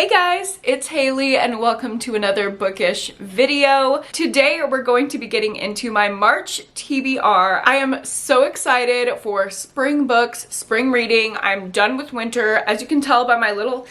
Hey guys, it's Haley and welcome to another bookish video. Today we're going to be getting into my March TBR. I am so excited for spring books, spring reading. I'm done with winter. As you can tell by my little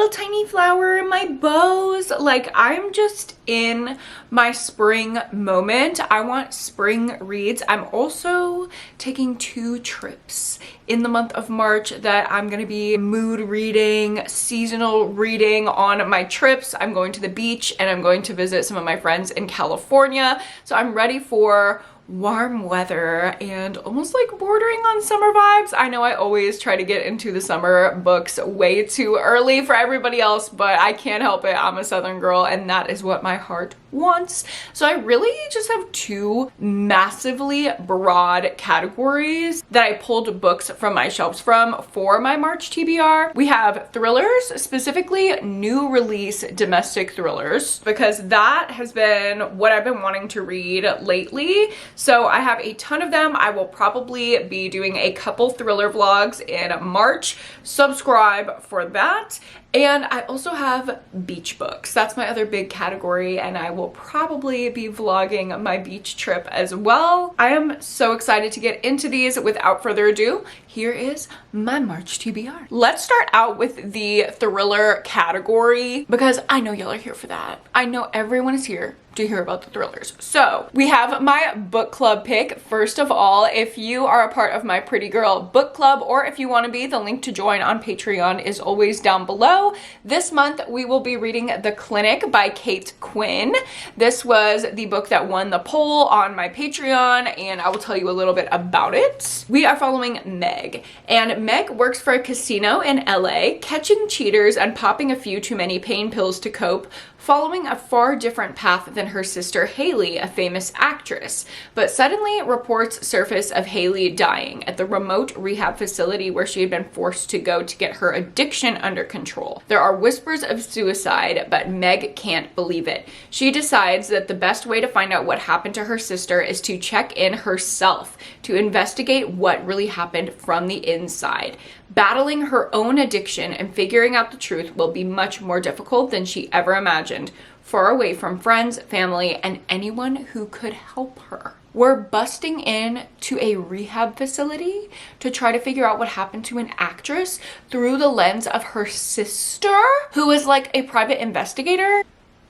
tiny flower and my bows, like I'm just in my spring moment. I want spring reads. I'm also taking 2 trips in the month of March that I'm gonna be mood reading, seasonal reading on my trips. I'm going to the beach and I'm going to visit some of my friends in California. So I'm ready for warm weather and almost like bordering on summer vibes. I know I always try to get into the summer books way too early for everybody else, but I can't help it. I'm a Southern girl and that is what my heart wants. So I really just have 2 massively broad categories that I pulled books from my shelves from for my March TBR. We have thrillers, specifically new release domestic thrillers, because that has been what I've been wanting to read lately. So I have a ton of them. I will probably be doing a couple thriller vlogs in March. Subscribe for that. And I also have beach books. That's my other big category, and I will probably be vlogging my beach trip as well. I am so excited to get into these. Without further ado, here is my March TBR. Let's start out with the thriller category because I know y'all are here for that. I know everyone is here to hear about the thrillers. So we have my book club pick. First of all, if you are a part of my Pretty Girl book club, or if you want to be, the link to join on Patreon is always down below. This month we will be reading The Clinic by Kate Quinn. This was the book that won the poll on my Patreon, and I will tell you a little bit about it. We are following Meg, and Meg works for a casino in LA, catching cheaters and popping a few too many pain pills to cope, following a far different path than her sister Hailey, a famous actress. But suddenly reports surface of Hailey dying at the remote rehab facility where she had been forced to go to get her addiction under control. There are whispers of suicide, but Meg can't believe it. She decides that the best way to find out what happened to her sister is to check in herself, to investigate what really happened from the inside. Battling her own addiction and figuring out the truth will be much more difficult than she ever imagined, far away from friends, family, and anyone who could help her. We're busting in to a rehab facility to try to figure out what happened to an actress through the lens of her sister, who is like a private investigator.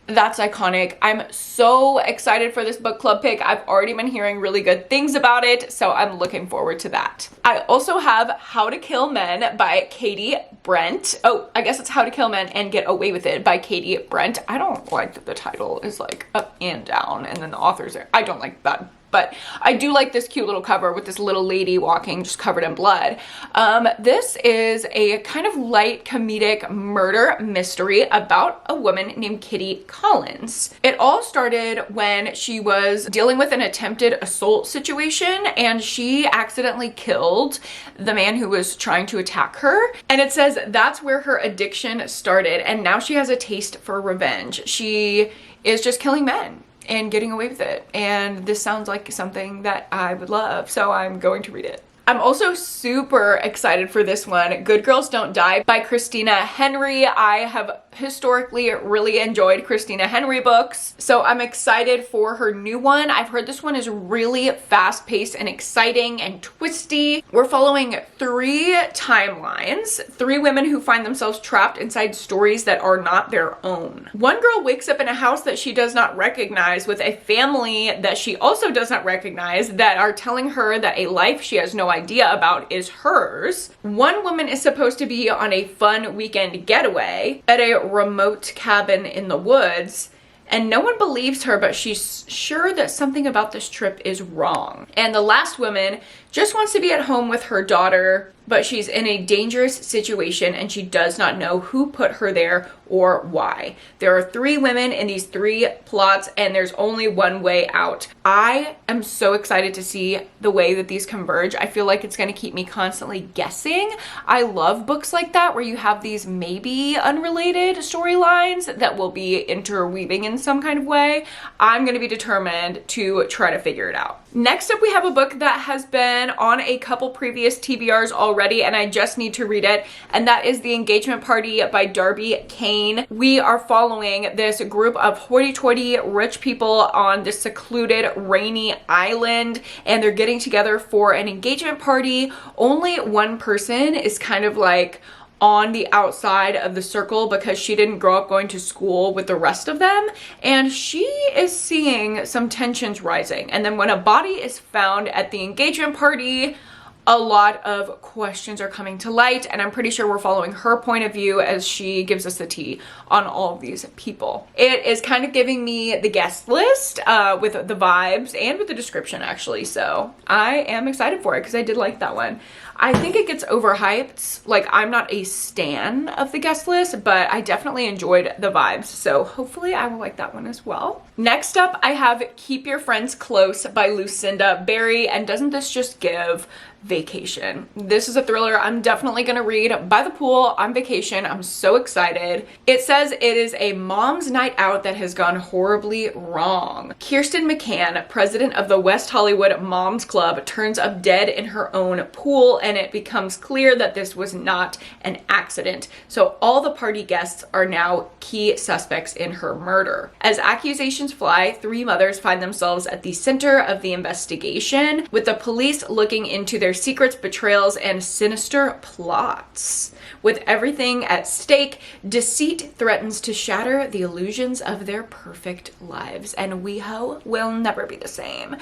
That's iconic. I'm so excited for this book club pick. I've already been hearing really good things about it, so I'm looking forward to that. I also have How to Kill Men by Katie Brent. Oh, I guess it's How to Kill Men and Get Away with It by Katie Brent. I don't like that the title is like up and down and then the author's there. I don't like that. But I do like this cute little cover with this little lady walking just covered in blood. This is a kind of light comedic murder mystery about a woman named Kitty Collins. It all started when she was dealing with an attempted assault situation and she accidentally killed the man who was trying to attack her. And it says that's where her addiction started, and now she has a taste for revenge. She is just killing men and getting away with it. And this sounds like something that I would love, so I'm going to read it. I'm also super excited for this one, Good Girls Don't Die by Christina Henry. I have historically really enjoyed Christina Henry books, so I'm excited for her new one. I've heard this one is really fast-paced and exciting and twisty. We're following 3 timelines, 3 women who find themselves trapped inside stories that are not their own. One girl wakes up in a house that she does not recognize with a family that she also does not recognize that are telling her that a life she has no idea about is hers. One woman is supposed to be on a fun weekend getaway at a remote cabin in the woods, and no one believes her, but she's sure that something about this trip is wrong. And the last woman just wants to be at home with her daughter, but she's in a dangerous situation and she does not know who put her there or why. There are 3 women in these 3 plots and there's only one way out. I am so excited to see the way that these converge. I feel like it's going to keep me constantly guessing. I love books like that where you have these maybe unrelated storylines that will be interweaving in some kind of way. I'm going to be determined to try to figure it out. Next up, we have a book that has been been on a couple previous TBRs already, and I just need to read it, and that is The Engagement Party by Darby Kane. We are following this group of hoity-toity rich people on this secluded, rainy island, and they're getting together for an engagement party. Only one person is kind of like on the outside of the circle because she didn't grow up going to school with the rest of them, and she is seeing some tensions rising. And then when a body is found at the engagement party, a lot of questions are coming to light, and I'm pretty sure we're following her point of view as she gives us the tea on all of these people. It is kind of giving me the guest list with the vibes and with the description, actually, so I am excited for it because I did like that one. I think it gets overhyped. Like, I'm not a stan of the guest list, but I definitely enjoyed the vibes, so hopefully I will like that one as well. Next up, I have Keep Your Friends Close by Lucinda Berry, and doesn't this just give vacation? This is a thriller I'm definitely gonna read by the pool on vacation. I'm so excited. It says it is a mom's night out that has gone horribly wrong. Kirsten McCann, president of the West Hollywood Moms Club, turns up dead in her own pool, and it becomes clear that this was not an accident. So all the party guests are now key suspects in her murder. As accusations fly, three mothers find themselves at the center of the investigation, with the police looking into their secrets, betrayals, and sinister plots. With everything at stake, deceit threatens to shatter the illusions of their perfect lives, and WeHo will never be the same.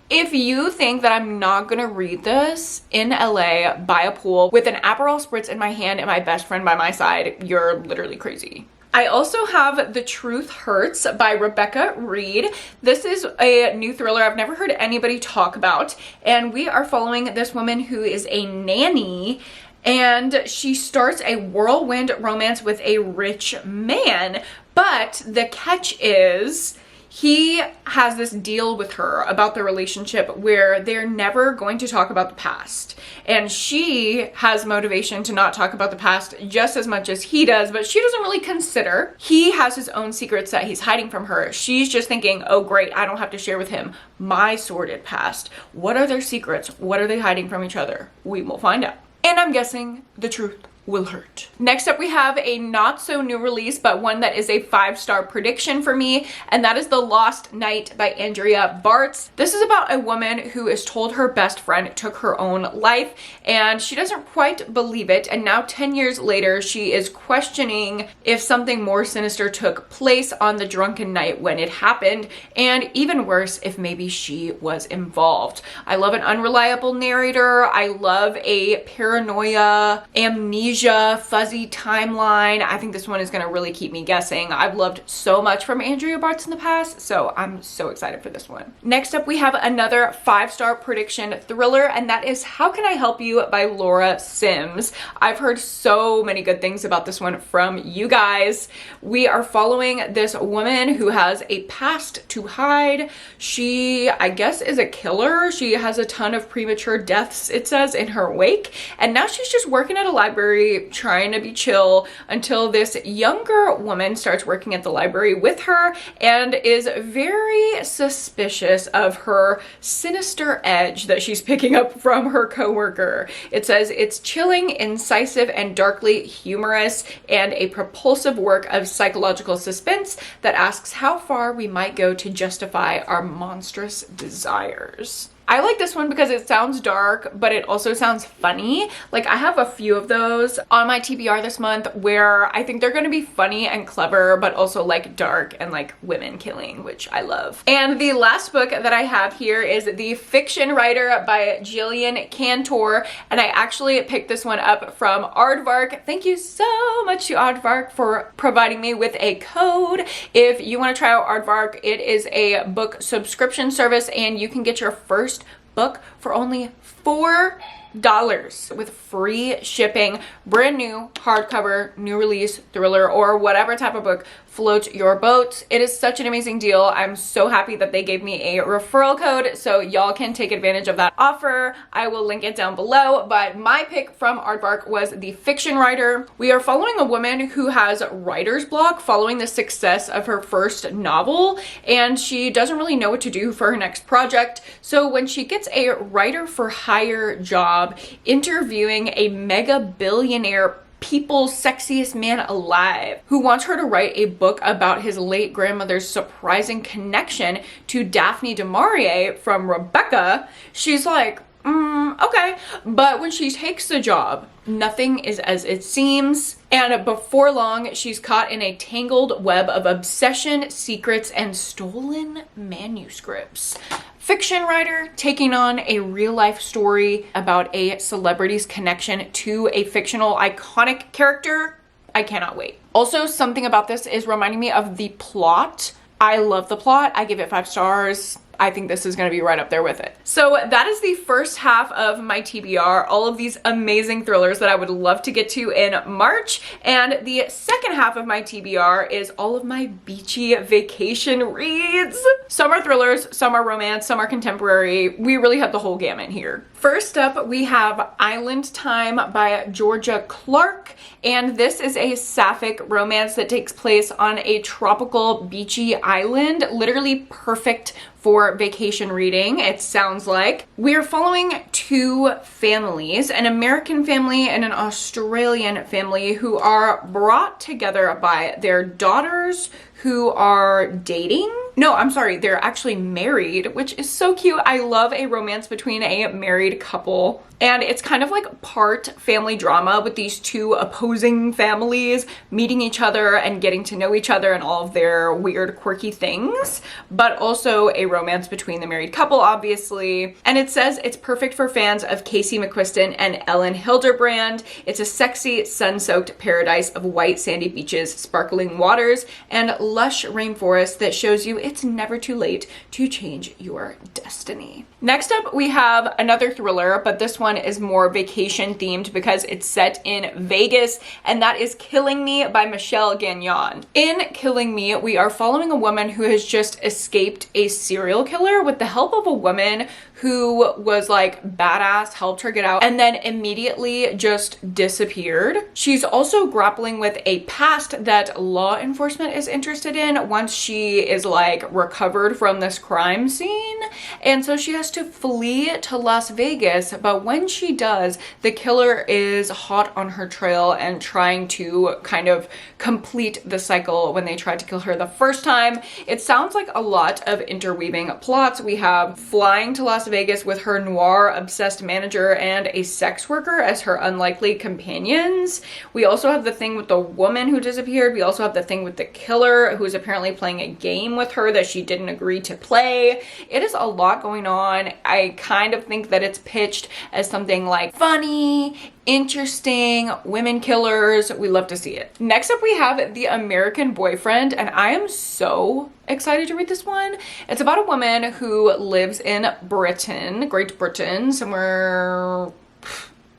If you think that I'm not gonna read this in LA by a pool with an Aperol Spritz in my hand and my best friend by my side, you're literally crazy. I also have The Truth Hurts by Rebecca Reed. This is a new thriller I've never heard anybody talk about, and we are following this woman who is a nanny, and she starts a whirlwind romance with a rich man, but the catch is he has this deal with her about the relationship where they're never going to talk about the past. And she has motivation to not talk about the past just as much as he does, but she doesn't really consider. He has his own secrets that he's hiding from her. She's just thinking, oh great, I don't have to share with him my sordid past. What are their secrets? What are they hiding from each other? We will find out. And I'm guessing the truth will hurt. Next up, we have a not so new release, but one that is a 5-star prediction for me, and that is The Lost Night by Andrea Bartz. This is about a woman who is told her best friend took her own life, and she doesn't quite believe it, and now 10 years later, she is questioning if something more sinister took place on the drunken night when it happened, and even worse, if maybe she was involved. I love an unreliable narrator. I love a paranoia, amnesia, fuzzy timeline. I think this one is gonna really keep me guessing. I've loved so much from Andrea Bartz in the past, so I'm so excited for this one. Next up, we have another 5-star prediction thriller, and that is How Can I Help You by Laura Sims. I've heard so many good things about this one from you guys. We are following this woman who has a past to hide. She, I guess, is a killer. She has a ton of premature deaths, it says, in her wake, and now she's just working at a library trying to be chill until this younger woman starts working at the library with her and is very suspicious of her sinister edge that she's picking up from her coworker. It says it's chilling, incisive, and darkly humorous, and a propulsive work of psychological suspense that asks how far we might go to justify our monstrous desires. I like this one because it sounds dark, but it also sounds funny. Like, I have a few of those on my TBR this month where I think they're gonna be funny and clever, but also like dark and like women killing, which I love. And the last book that I have here is The Fiction Writer by Jillian Cantor, and I actually picked this one up from Aardvark. Thank you so much to Aardvark for providing me with a code. If you want to try out Aardvark, it is a book subscription service, and you can get your first book for only $4 with free shipping. Brand new hardcover, new release thriller, or whatever type of book floats your boat. It is such an amazing deal. I'm so happy that they gave me a referral code, so y'all can take advantage of that offer. I will link it down below, but my pick from Aardvark was The Fiction Writer. We are following a woman who has writer's block following the success of her first novel, and she doesn't really know what to do for her next project. So when she gets a writer for hire job interviewing a mega billionaire people's sexiest man alive who wants her to write a book about his late grandmother's surprising connection to Daphne du Maurier from Rebecca. She's like, okay. But when she takes the job, nothing is as it seems. And before long, she's caught in a tangled web of obsession, secrets, and stolen manuscripts. Fiction writer taking on a real life story about a celebrity's connection to a fictional iconic character. I cannot wait. Also, something about this is reminding me of the plot. I love the plot. I give it 5 stars. I think this is going to be right up there with it. So that is the first half of my TBR, all of these amazing thrillers that I would love to get to in March. And the second half of my TBR is all of my beachy vacation reads. Some are thrillers, some are romance, some are contemporary. We really have the whole gamut here. First up, we have Island Time by Georgia Clark. And this is a sapphic romance that takes place on a tropical beachy island, literally perfect for vacation reading, it sounds like. We are following 2 families, an American family and an Australian family, who are brought together by their daughters who are dating. No, I'm sorry, they're actually married, which is so cute. I love a romance between a married couple. And it's kind of like part family drama with these 2 opposing families meeting each other and getting to know each other and all of their weird, quirky things, but also a romance between the married couple, obviously. And it says it's perfect for fans of Casey McQuiston and Ellen Hilderbrand. It's a sexy, sun-soaked paradise of white sandy beaches, sparkling waters, and lush rainforest that shows you it's never too late to change your destiny. Next up, we have another thriller, but this one is more vacation themed because it's set in Vegas, and that is Killing Me by Michelle Gagnon. In Killing Me, we are following a woman who has just escaped a serial killer with the help of a woman who was like badass, helped her get out, and then immediately just disappeared. She's also grappling with a past that law enforcement is interested in once she is like recovered from this crime scene. And so she has to flee to Las Vegas, but when she does, the killer is hot on her trail and trying to kind of complete the cycle when they tried to kill her the first time. It sounds like a lot of interweaving plots. We have flying to Las Vegas with her noir-obsessed manager and a sex worker as her unlikely companions. We also have the thing with the woman who disappeared. We also have the thing with the killer who's apparently playing a game with her that she didn't agree to play. It is a lot going on. I kind of think that it's pitched as something like funny, interesting, women killers. We love to see it. Next up, we have The American Boyfriend, and I am so excited to read this one. It's about a woman who lives in Britain, Great Britain, somewhere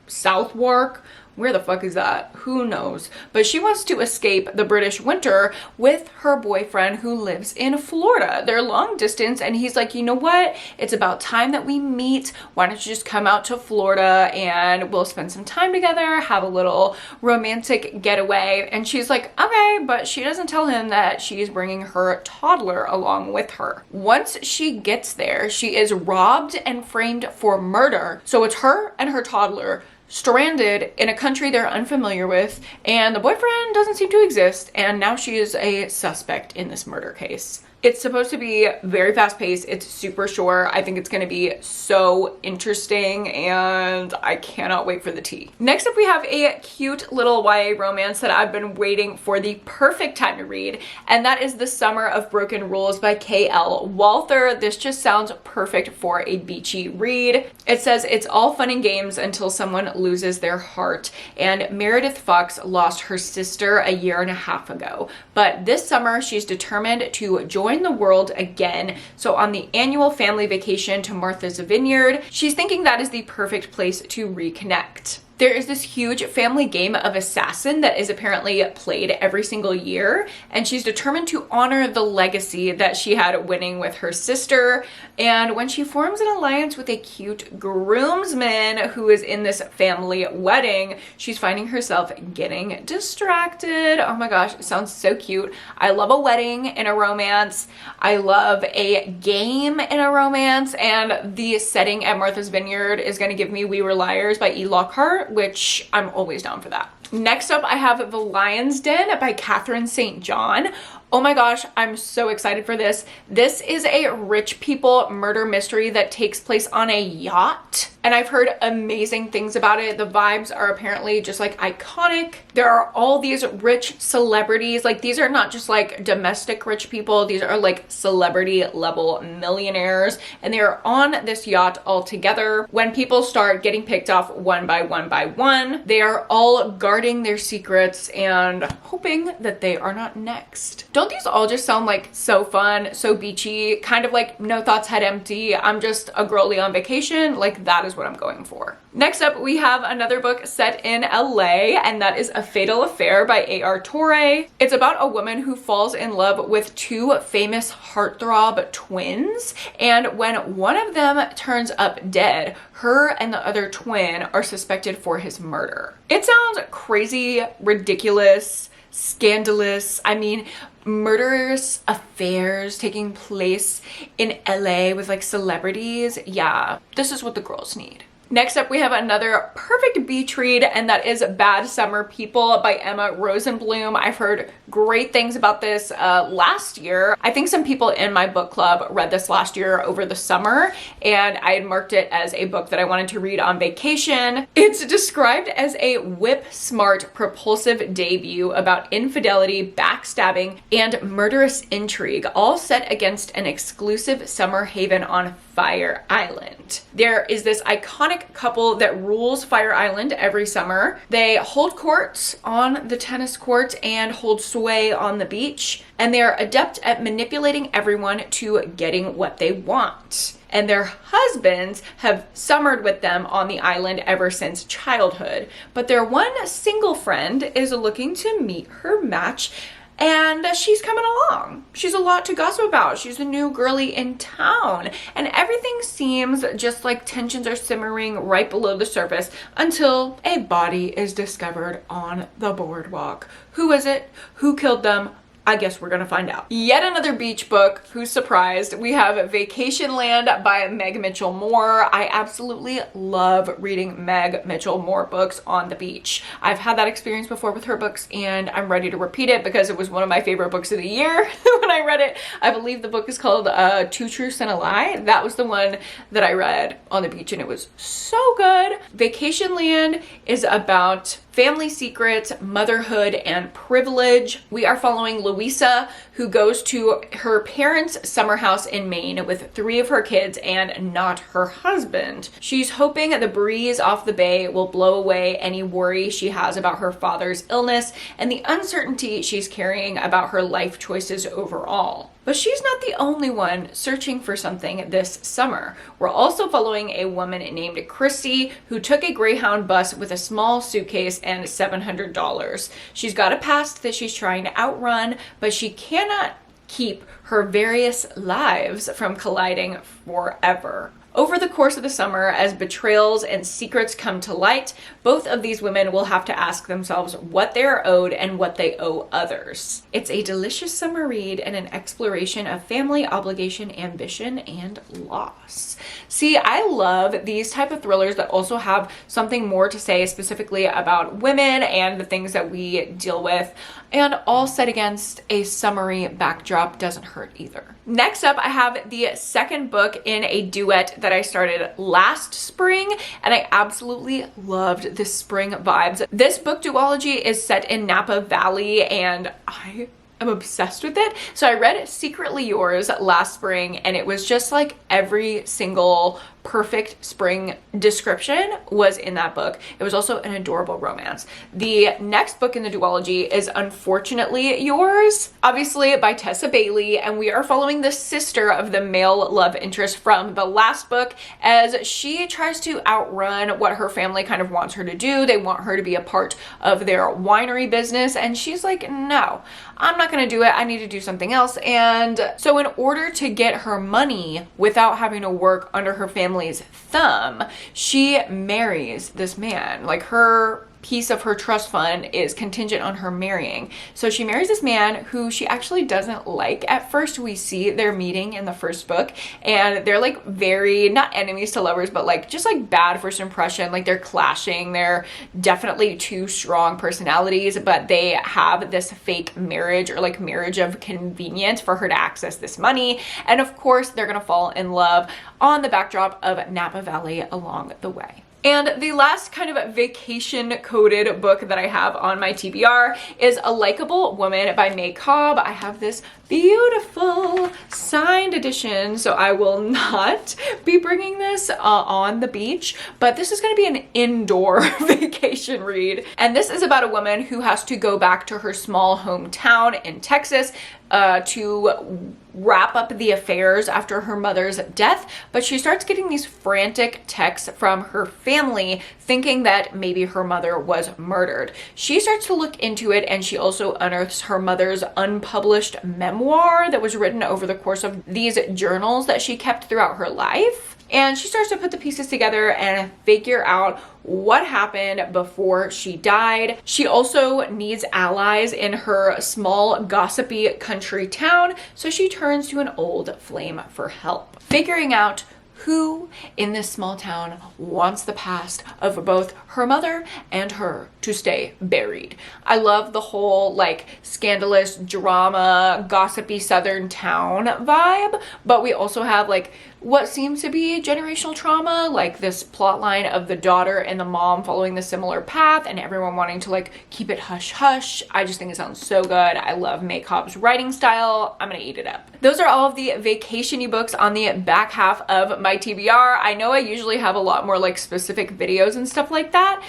Southwark. Where the fuck is that? Who knows? But she wants to escape the British winter with her boyfriend who lives in Florida. They're long distance, and he's like, you know what? It's about time that we meet. Why don't you just come out to Florida and we'll spend some time together, have a little romantic getaway. And she's like, okay, but she doesn't tell him that she's bringing her toddler along with her. Once she gets there, she is robbed and framed for murder. So it's her and her toddler stranded in a country they're unfamiliar with, and the boyfriend doesn't seem to exist, and now she is a suspect in this murder case. It's supposed to be very fast paced. It's super short. I think it's going to be so interesting, and I cannot wait for the tea. Next up, we have a cute little YA romance that I've been waiting for the perfect time to read, and that is The Summer of Broken Rules by K.L. Walther. This just sounds perfect for a beachy read. It says it's all fun and games until someone loses their heart, and Meredith Fox lost her sister a year and a half ago, but this summer she's determined to join the world again. So on the annual family vacation to Martha's Vineyard, she's thinking that is the perfect place to reconnect. There is this huge family game of assassin that is apparently played every single year, and she's determined to honor the legacy that she had winning with her sister. And when she forms an alliance with a cute groomsman who is in this family wedding, she's finding herself getting distracted. Oh my gosh, it sounds so cute. I love a wedding in a romance. I love a game in a romance, and the setting at Martha's Vineyard is going to give me We Were Liars by E. Lockhart, which I'm always down for that. Next up, I have The Lion's Den by Catherine St. John. Oh my gosh, I'm so excited for this. This is a rich people murder mystery that takes place on a yacht, and I've heard amazing things about it. The vibes are apparently just like iconic. There are all these rich celebrities. Like, these are not just like domestic rich people. These are like celebrity level millionaires, and they are on this yacht all together. When people start getting picked off one by one, they are all guarding their secrets and hoping that they are not next. Don't these all just sound like so fun, so beachy, kind of like No Thoughts Head Empty, I'm just a girly on vacation? Like, that is what I'm going for. Next up, we have another book set in LA, and that is A Fatal Affair by A.R. Torre. It's about a woman who falls in love with two famous heartthrob twins, and when one of them turns up dead, her and the other twin are suspected for his murder. It sounds crazy, ridiculous, scandalous. I mean, murderous affairs taking place in LA with like celebrities. Yeah, this is what the girls need. Next up, we have another perfect beach read, and that is Bad Summer People by Emma Rosenblum. I've heard great things about this last year. I think some people in my book club read this last year over the summer, and I had marked it as a book that I wanted to read on vacation. It's described as a whip-smart, propulsive debut about infidelity, backstabbing, and murderous intrigue, all set against an exclusive summer haven on Fire Island. There is this iconic couple that rules Fire Island every summer. They hold court on the tennis court and hold sway on the beach, and they are adept at manipulating everyone to getting what they want. And their husbands have summered with them on the island ever since childhood. But their one single friend is looking to meet her match, and she's coming along. She's a lot to gossip about. She's the new girly in town. And everything seems just like tensions are simmering right below the surface until a body is discovered on the boardwalk. Who is it? Who killed them? I guess we're gonna find out. Yet another beach book. Who's surprised? We have Vacation Land by Meg Mitchell Moore. I absolutely love reading Meg Mitchell Moore books on the beach. I've had that experience before with her books, and I'm ready to repeat it because it was one of my favorite books of the year when I read it. I believe the book is called Two Truths and a Lie. That was the one that I read on the beach, and it was so good. Vacation Land is about family secrets, motherhood, and privilege. We are following Louisa, who goes to her parents' summer house in Maine with 3 of her kids and not her husband. She's hoping the breeze off the bay will blow away any worry she has about her father's illness and the uncertainty she's carrying about her life choices overall. But she's not the only one searching for something this summer. We're also following a woman named Chrissy who took a Greyhound bus with a small suitcase and $700. She's got a past that she's trying to outrun, but she cannot keep her various lives from colliding forever. Over the course of the summer, as betrayals and secrets come to light, both of these women will have to ask themselves what they are owed and what they owe others. It's a delicious summer read and an exploration of family, obligation, ambition, and loss. See, I love these type of thrillers that also have something more to say specifically about women and the things that we deal with, and all set against a summery backdrop. Doesn't hurt either. Next up, I have the second book in a duet that I started last spring, and I absolutely loved the spring vibes. This book duology is set in Napa Valley, and I'm obsessed with it. So I read Secretly Yours last spring, and it was just like every single perfect spring description was in that book. It was also an adorable romance. The next book in the duology is Unfortunately Yours, obviously by Tessa Bailey, and we are following the sister of the male love interest from the last book as she tries to outrun what her family kind of wants her to do. They want her to be a part of their winery business, and she's like, no, I'm not gonna do it. I need to do something else. And so in order to get her money without having to work under her family's thumb, she marries this man. Like, her piece of her trust fund is contingent on her marrying. So she marries this man who she actually doesn't like at first. We see their meeting in the first book, and they're like very, not enemies to lovers, but like just like bad first impression. Like, they're clashing. They're definitely two strong personalities, but they have this fake marriage, or like marriage of convenience, for her to access this money. And of course, they're gonna fall in love on the backdrop of Napa Valley along the way. And the last kind of vacation coded book that I have on my TBR is A Likeable Woman by May Cobb. I have this beautiful signed edition, so I will not be bringing this on the beach, but this is going to be an indoor vacation read. And this is about a woman who has to go back to her small hometown in Texas to wrap up the affairs after her mother's death, but she starts getting these frantic texts from her family thinking that maybe her mother was murdered. She starts to look into it, and she also unearths her mother's unpublished memoir that was written over the course of these journals that she kept throughout her life. And she starts to put the pieces together and figure out what happened before she died. She also needs allies in her small, gossipy country town, so she turns to an old flame for help. Figuring out who in this small town wants the past of both her mother and her to stay buried. I love the whole like scandalous drama, gossipy southern town vibe, but we also have like what seems to be generational trauma, like this plot line of the daughter and the mom following the similar path and everyone wanting to like keep it hush hush. I just think it sounds so good. I love May Cobb's writing style. I'm gonna eat it up. Those are all of the vacation-y books on the back half of my TBR. I know I usually have a lot more like specific videos and stuff like that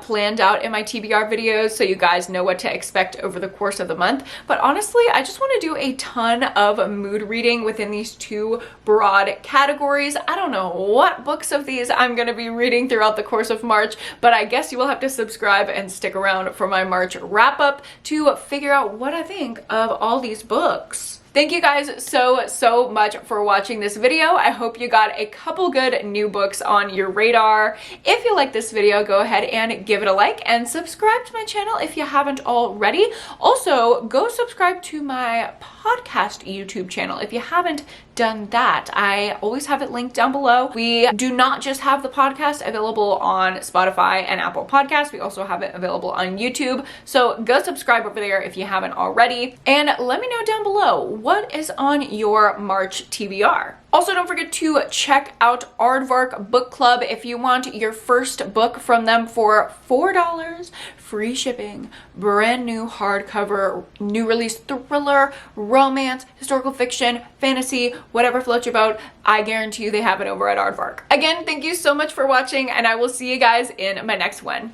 planned out in my TBR videos, so you guys know what to expect over the course of the month. But honestly, I just want to do a ton of mood reading within these two broad categories. I don't know what books of these I'm going to be reading throughout the course of March, but I guess you will have to subscribe and stick around for my March wrap up to figure out what I think of all these books. Thank you guys so much for watching this video. I hope you got a couple good new books on your radar. If you like this video, go ahead and give it a like and subscribe to my channel if you haven't already. Also, go subscribe to my podcast YouTube channel if you haven't done that. I always have it linked down below. We do not just have the podcast available on Spotify and Apple Podcasts. We also have it available on YouTube. So go subscribe over there if you haven't already. And let me know down below, what is on your March TBR? Also, don't forget to check out Aardvark Book Club if you want your first book from them for $4, free shipping, brand new hardcover, new release thriller, romance, historical fiction, fantasy, whatever floats your boat. I guarantee you they have it over at Aardvark. Again, thank you so much for watching, and I will see you guys in my next one.